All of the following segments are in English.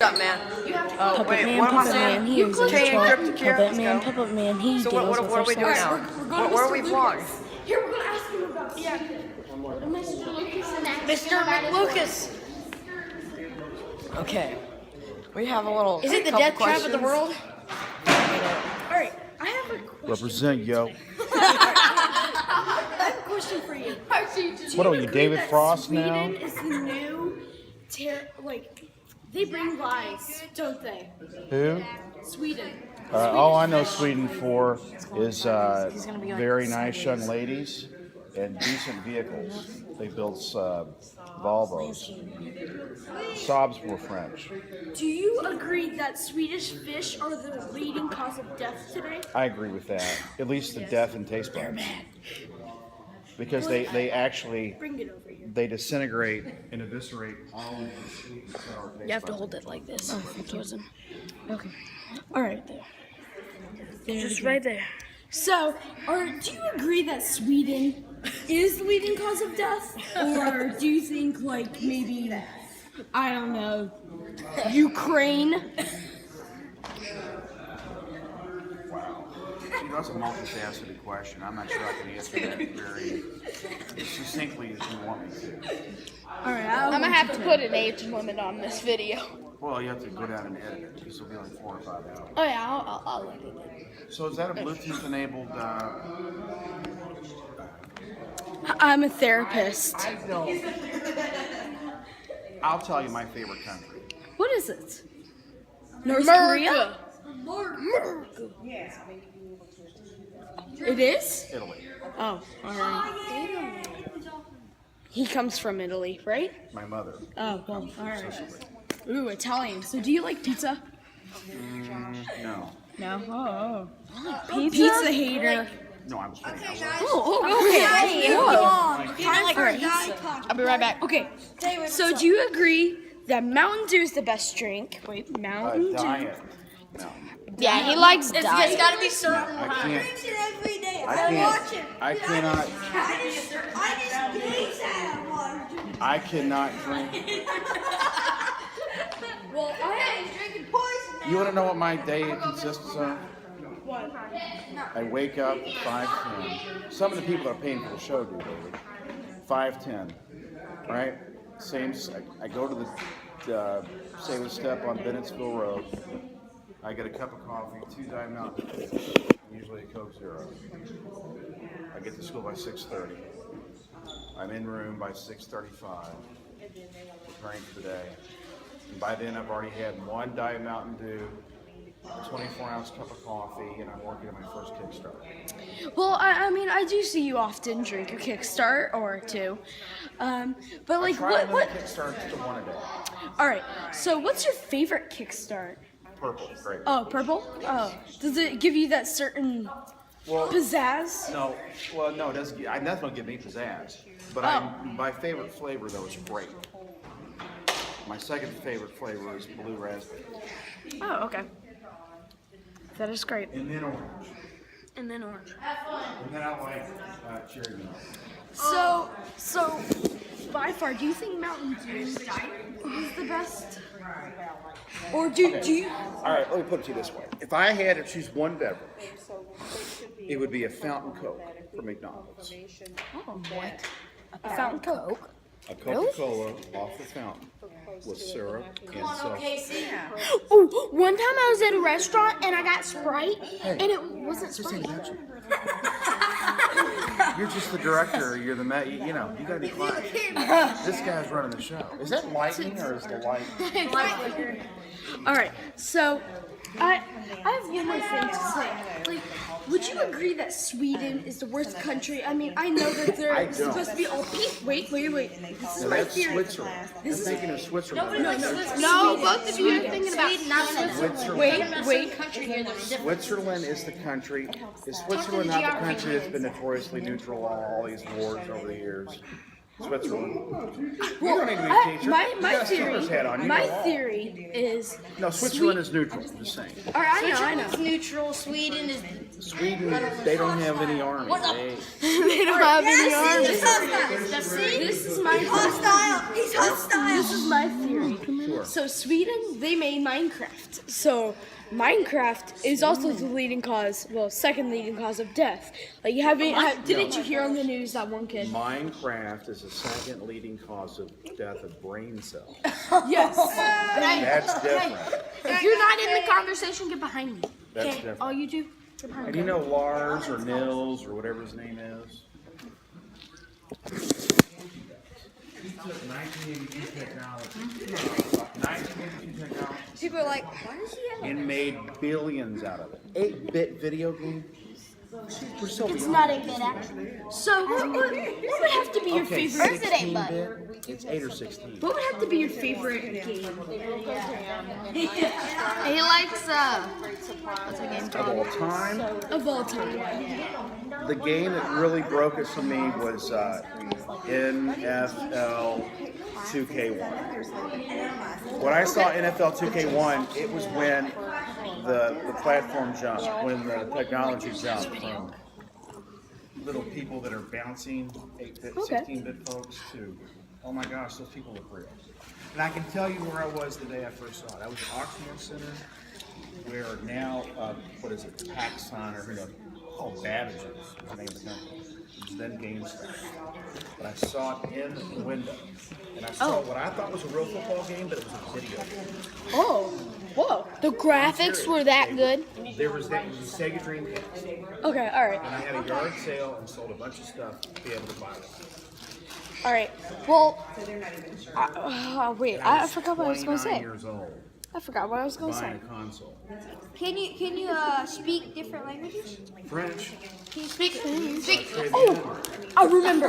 What's up, man? Puppet man, he is in control. Puppet man, he So deals what with are we doing now? Where are we vlogging? Here, we're gonna ask him about Mr. McLucas. Okay. We have a little. Is it the couple death trap of the questions. world? Alright, I have a question. Represent, yo. I have a question for you. What are you, David Frost now? Sweden is the new they bring lies, don't they? Who? Sweden. All I know Sweden for is very nice young ladies and decent vehicles. They build Volvos. Saabs were French. Do you agree that Swedish fish are the leading cause of death today? I agree with that. At least the deaf and taste buds. Because they actually Bring it over here. they disintegrate and eviscerate all of the sweet and sour taste You have to buds. hold it like this. Towards him. Okay. Alright, there. Just right there. So, do you agree that Sweden is the leading cause of death? Or do you think, maybe, I don't know, Ukraine? That's a multifaceted question. I'm not sure I can answer that very succinctly as you want me to. Alright, I'm gonna have to put an age limit on this video. Well, you have to go down and edit it because it'll be like 4 or 5 hours. Oh yeah, I'll let it. So is that a Bluetooth-enabled? I'm a therapist. I'll tell you my favorite country. What is it? North Korea? It is? Italy. Oh, alright. He comes from Italy, right? My mother. Oh, well, alright. Ooh, Italian. So do you like pizza? No. No? Oh. Pizza hater. No, I was kidding. I'll be right back. Okay, so do you agree that Mountain Dew is the best drink? Wait, Mountain Dew. Diet. No. Yeah, he likes It's diet. gotta be certain. I can't. every day. I can't. I cannot. I cannot drink. Well, Drinking poison. You want to know what my day consists of? I wake up at 5:10. Some of the people that are paying for the show do, David. 5:10, right? I go to the Sailor Step on Bennettsville Road. I get a cup of coffee, 2 Diet Mountain, usually a Coke Zero. I get to school by 6:30. I'm in room by 6:35, preparing for the day. And by then, I've already had 1 Diet Mountain Dew, a 24-ounce cup of coffee, and I'm working on my first Kickstart. well, I mean, I do see you often drink a Kickstart or 2. But I try to what? limit Kickstarts to 1 a day. All right. So, what's your favorite Kickstart? Purple, great. Oh, purple. Oh, does it give you that certain pizzazz? No, it doesn't. That's not give me pizzazz. But my favorite flavor though is grape. My second favorite flavor is blue raspberry. Oh, okay. That is great. And then orange. And then orange. And then I like cherry milk. So by far, do you think Mountain Dew is the best? Or do you? All right, let me put it to you this way. If I had to choose one beverage, it would be a fountain Coke from McDonald's. Oh, what? A fountain Coke. A Coca-Cola off the fountain with syrup and sauce. Oh, one time I was at a restaurant and I got Sprite, and it wasn't Sprite. You're just the director. You're the you know. You gotta be quiet. This guy's running the show. Is that lightning or is the light? All right, so I have one more thing to say. Would you agree that Sweden is the worst country? I mean, I know that I they're don't. supposed to be all peace. Wait. This is No, my that's theory. Switzerland. I'm thinking of Switzerland. No, both of you are thinking about Switzerland. Wait. Switzerland is the country. Is Switzerland not the country that's been notoriously neutral on all these wars over the years? Switzerland. You don't need to be a teacher. My You got a swimmer's hat on. You know all. theory is. No, Switzerland is neutral. I'm just saying. All right, I know. Neutral. Sweden is. Sweden, they don't have any army. They don't have any army. He's hostile. This is my Hostile. He's hostile. This is my theory. Sure. So Sweden, they made Minecraft. So Minecraft is also the leading cause, well, second leading cause of death. Like didn't you hear on the news that one kid? Minecraft is the second leading cause of death of brain cells. Yes. That's different. If you're not in the conversation, get behind me. That's different. All you do, get behind And me. you know Lars or Nils or whatever his name is? 1982 technology. 1982 technology. People are like, why does he have And made billions out of it. 8-bit video game. We're so It's beyond not 8-bit actually. So what would have to be your Okay, favorite? 16-bit. It's 8 or 16. What would have to be your favorite game? He likes what's the game Of called? all time, Of all time. the game that really broke it for me was NFL 2K1. When I saw NFL 2K1, it was when the platform jumped, when the technology jumped from little people that are bouncing 8-bit, 16-bit folks to, oh my gosh, those people look real. And I can tell you where I was the day I first saw it. I was at Oxmoor Center, where now, what is it, PacSun or who knows, called Babbage's, was the name of the company. It was then GameStop. But I saw it in the window. And I saw what I thought was a real football game, but it was a video game. Oh, whoa. The graphics were that good. There was that, it was a Sega Dreamcast. Okay, all right. And I had a yard sale and sold a bunch of stuff to be able to buy it. All right. Well, wait. I forgot what I was going to 29 say. years old, I forgot what I was going to buying say. a console. Can you speak different languages? French. Can you speak? Oh, I remember.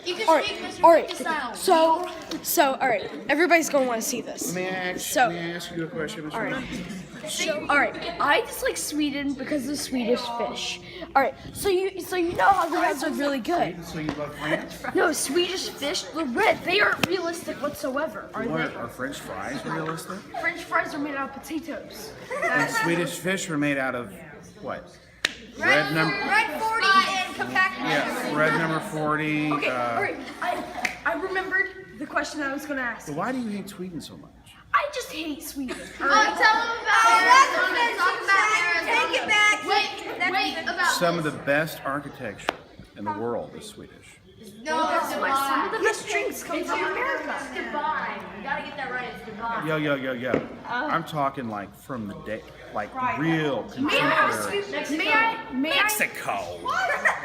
You can All right. speak Mr. All right. Style. So, all right. Everybody's going to want to see this. May I ask you a question, Mr. All right. Ryan? All right. I just like Sweden because of Swedish fish. All right. So you know how the reds are really good. So you love France? No, Swedish fish, the red, they aren't realistic whatsoever, are What, they? are French fries realistic? French fries are made out of potatoes. And Swedish fish are made out of what? Red number. Red 40 and compact. Yeah, red number 40. Okay, all right. I remembered the question I was going to ask. So why do you hate Sweden so much? I just hate Sweden. All Oh, right? tell him about Take it back. Wait, about Some of the best architecture in the world is Swedish. No, That's why some of the best drinks come from America. Dubai. You gotta get that right. It's Dubai. Yo. I'm talking like from the day, like real May I ask contemporary. you, may I? Mexico.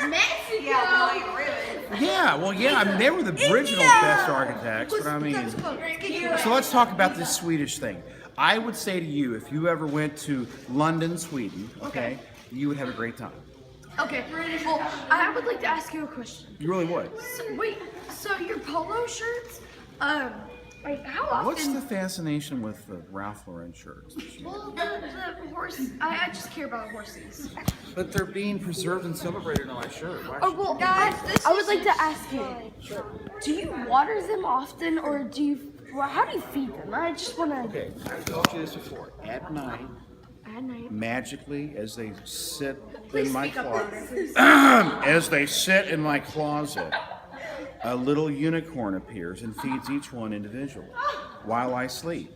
Mexico. Yeah, well, yeah. I mean, they were the original best architects, but I mean. So let's talk about this Swedish thing. I would say to you, if you ever went to London, Sweden, okay, you would have a great time. Okay, well, I would like to ask you a question. You really would. So your polo shirts, like how often? What's the fascination with the Ralph Lauren shirts? Well, the horse. I just care about horses. But they're being preserved and celebrated on my shirt. Why Oh well, guys, I would like to ask you: do you water them often, or do you? Well, how do you feed them? I just want to. Okay, I've told you this before. At night, At night. magically, as they sit Please in my speak up closet, louder. as they sit in my closet, a little unicorn appears and feeds each one individually while I sleep.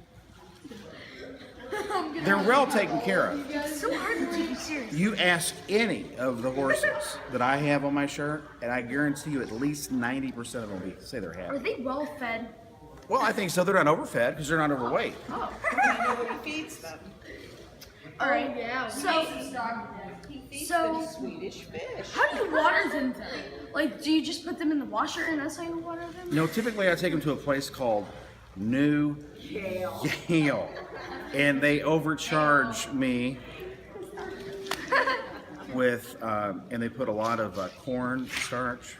They're well taken care of. It's so hard to take you serious. You ask any of the horses that I have on my shirt, and I guarantee you at least 90% of them will say they're Are happy. they well fed? Well, I think so. They're not overfed because they're not overweight. All right. So, how do you water them then? Like, do you just put them in the washer and that's how you water them? No, typically I take them to a place called New Yale, and they overcharge me with, and they put a lot of corn starch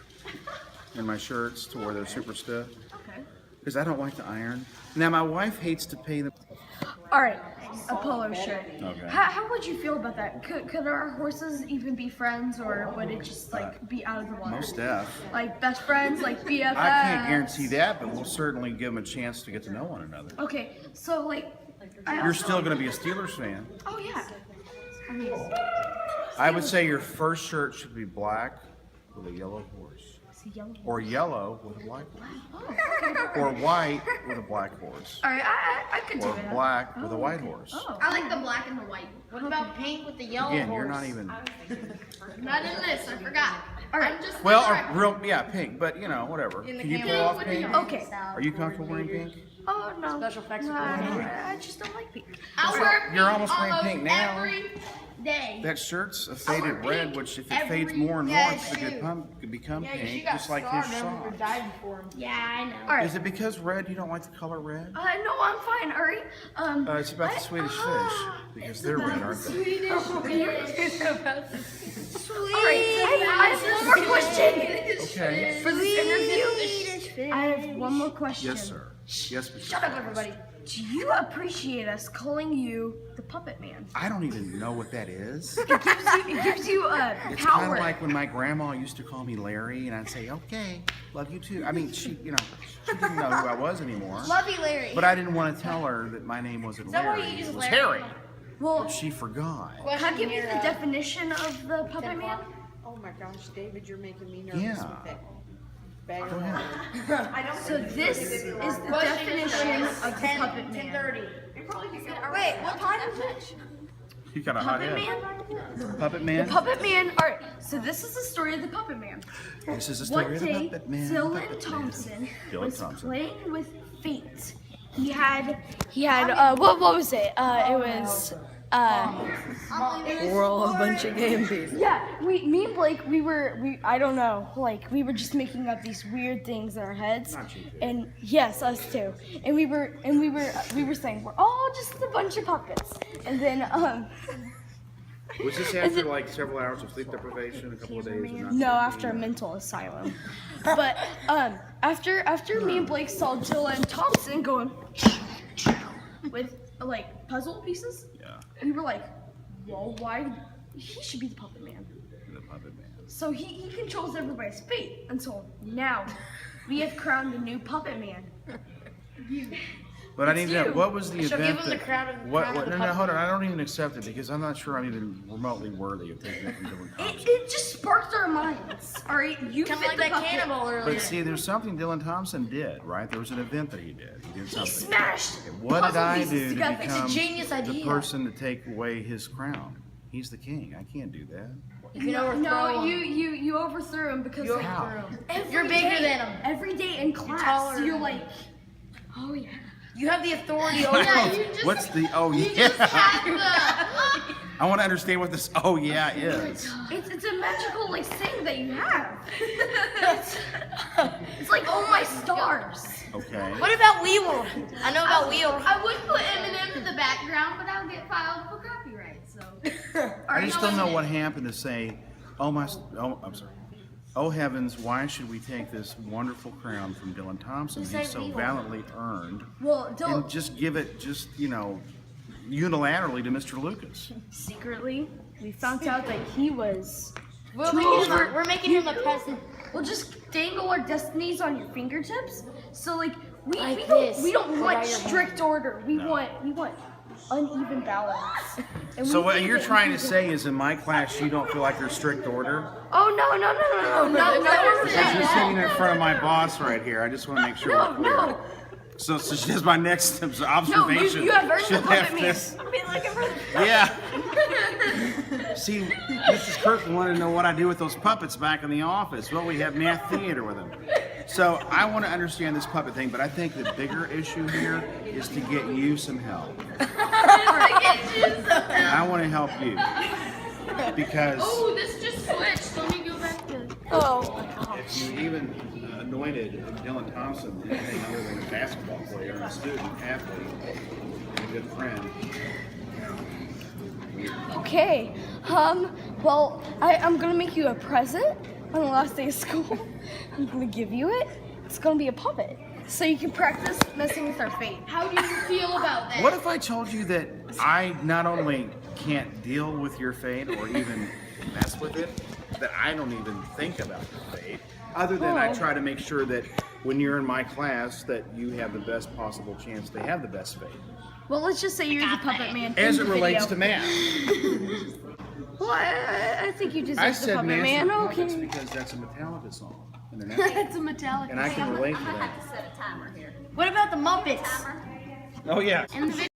in my shirts to where they're super stiff. Okay. Because I don't like to iron. Now my wife hates to pay them. All right, a polo shirt. Okay. How would you feel about that? Could our horses even be friends, or would it just like be out of the water? Most deaf. Like best friends, like BFFs. I can't guarantee that, but we'll certainly give them a chance to get to know one another. Okay, so like, You're still going to be a Steelers fan. Oh yeah. I mean, I would say your first shirt should be black with a yellow horse. or yellow with a white horse, or white with a black horse, All right, I could do or it. black with a white horse. I like the black and the white. What about pink with the yellow Again, horse? you're not even. Not in this. I forgot. All right. I'm just. Well, pink, but you know, whatever. In the Can you camera. pull off pink? Okay. Are you comfortable wearing pink? Oh no. Special effects. I just don't like pink. I'll wear pink You're almost wearing pink now. every day. That shirt's a faded wear red, pink which if it every fades more and day, more, it too. could become pink, just like his socks. Yeah, I know. All right. Is it because red you don't like the color red? No, I'm fine. All right. It's about the Swedish fish, because they're red, aren't they? All right. I have one more question Okay. for this interview. I have one more question. Yes, sir. Yes, Mr. Shut up, everybody. Do you appreciate us calling you the Puppet Man? I don't even know what that is. It gives you It's kind power. of like when my grandma used to call me Larry, and I'd say, "Okay, love you too." I mean, she didn't know who I was anymore. Love you, Larry. But I didn't want to tell her that my name wasn't that why Larry. you use It was Larry? Harry. Well, But she forgot. can I give you the definition of the Puppet Man? Oh my gosh, David, you're making me nervous Yeah. with that bag Go of ahead. So this is the definition of the Puppet Man. 10:30. Wait, what time is it? You got a hot Puppet head. Man? Puppet Man. Puppet Man. All right. So this is the story of the Puppet Man. This is the One story of the day, Puppet Man. Dylan Puppet Man. Thompson Dylan was Thompson. playing with fate. He had what was it? It was We're all a bunch of game people. yeah. Me and Blake, I don't know, like we were just making up these weird things in our heads. Not you two. And yes, us too. And we were saying we're all just a bunch of puppets. And then Was this after like several hours of sleep deprivation, a couple of days? Of not no, sleeping? after a mental asylum. But after me and Blake saw Dylan Thompson going with like puzzle pieces, Yeah, we were like, well, why? He should be the Puppet Man. the Puppet Man. So he controls everybody's fate until now. We have crowned a new Puppet Man. But I need to know, you. what was the shall event give him the that, crown of- what, crown of the no, puppet. hold on, I don't even accept it because I'm not sure I'm even remotely worthy of taking it from Dylan Thompson. It just sparked our minds. All right, you Kind of fit like the that puppet. cannibal earlier. But see, there's something Dylan Thompson did, right? There was an event that he did. He did He something. smashed Okay, what did puzzle I pieces do to together. become It's a genius the idea. person to take away his crown? He's the king. I can't do that. You can overthrow No, him. you overthrew him because like, How? every You're bigger day- than him. Every day in class, taller you're than like, oh yeah. You have the authority over him. What's the oh yeah? I want to understand what this oh yeah is. It's a magical like thing that you have. it's like oh my stars. Okay. What about Weevil? I know about Weevil. I would put Eminem in the background, but I would get filed for copyright. So. I just don't know what happened to say, oh my, oh I'm sorry. Oh heavens, why should we take this wonderful crown from Dylan Thompson, Just who say so Weevil. valiantly earned, Well, and Dylan, just give it just, unilaterally to Mr. Lucas? secretly, we found out that he was. We're making him a peasant. We'll just dangle our destinies on your fingertips. So like we Like don't this. we don't Or want by your strict order. We No. want uneven balance. And So we what think you're that trying we to can- say is in my class you don't feel like there's strict order? Oh no. Because you're sitting in front of my boss right here. I just want to make sure we're clear. No. So just my next observation. you have earned should the Puppet have Man. this. I mean, like, Yeah. See, Mrs. Kirkland wanted to know what I do with those puppets back in the office. Well, we have math theater with them. So I want to understand this puppet thing, but I think the bigger issue here is to get you some help. I want to help you because Oh, this just switched. Let me go back to. if you even anointed Dylan Thompson anything other than a basketball player and a student athlete, and a good friend. Okay. Well, I'm gonna make you a present on the last day of school. I'm gonna give you it. It's gonna be a puppet, so you can practice messing with our fate. How do you feel about that? What if I told you that I not only can't deal with your fate or even mess with it, that I don't even think about your fate, other than I try to make sure that when you're in my class that you have the best possible chance to have the best fate, Well, let's just say you're the puppet man. as in it the relates video. to math. Well, I think you deserve I the said puppet master man. puppets Okay. because that's a Metallica song, and in their neck. It's a metallic. And I can relate to that. set a timer here. What about the Muppets? Oh yeah. In the video.